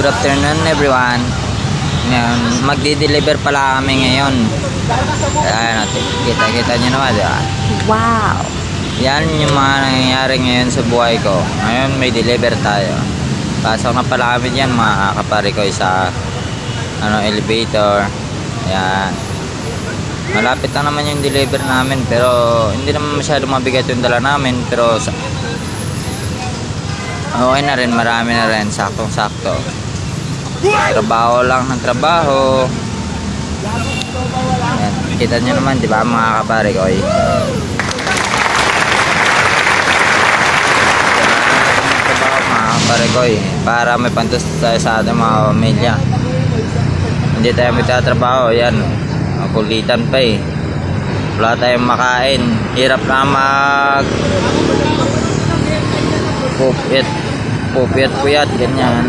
Good afternoon everyone. Ngayon, magdi-deliver pala kami ngayon. Ayan, kita-kita nyo naman, di ba? Wow! Yan yung mga nangyayari ngayon sa buhay ko. Ngayon, may deliver tayo. Pasok na pala kami dyan, mga kapari ko, sa elevator. Ayan. Malapit lang naman yung deliver namin, pero hindi naman masyadong mabigat yung dala namin. Pero okay na rin, marami na rin, saktong-sakto. Trabaho lang ng trabaho. Ayan, kita nyo naman, di ba, mga kapari ko? Trabaho, mga kapari ko, para may pantas tayo sa ating mga pamilya. Hindi tayo magtatrabaho, yan, kulitan pa wala tayong makain, hirap na pupiyat, ganyan.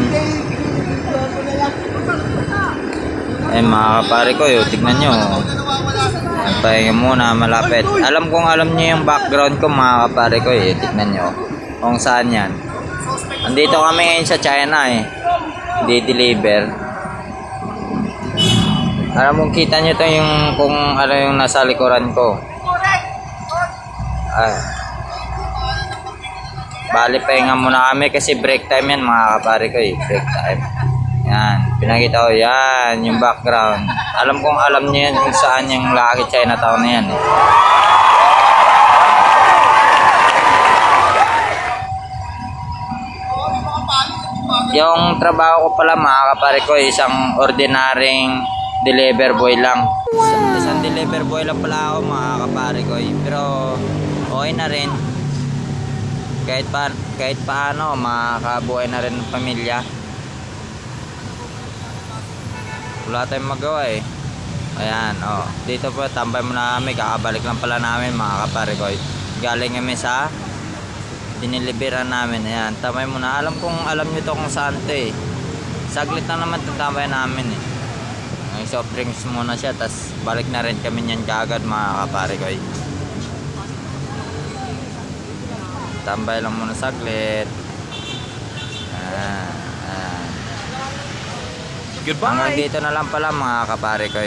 Mga kapari ko, tignan nyo, pahinga muna, malapit. Alam nyo yung background ko, mga kapari ko, tignan nyo kung saan yan. Andito kami ngayon sa China, di-deliver. Alam mo, kita nyo to yung kung ano yung nasa likuran ko. Bali, pahinga muna kami kasi break time yan, mga kapari ko, break time. Yan, pinakita ko yan, yung background. Alam nyo yan kung saan yung Lucky Chinatown na yan. Yung trabaho ko pala, mga kapari ko, isang ordinaryong deliver boy lang. Isang deliver boy lang pala ako, mga kapari ko. Pero okay na rin. Kahit paano, makakabuhay na rin ng pamilya. Wala tayong magawa Ayan, dito po, tambay muna kami. Kakabalik lang pala namin, mga kapari ko. Galing kami sa diniliberan namin. Ayan, tambay muna. Alam nyo to kung saan to Saglit na naman itong tambay namin May soft drinks muna siya, tas balik na rin kami nyan kaagad, mga kapari ko. Tambay lang muna saglit. Goodbye. Hanggang dito na lang pala, mga kapari ko.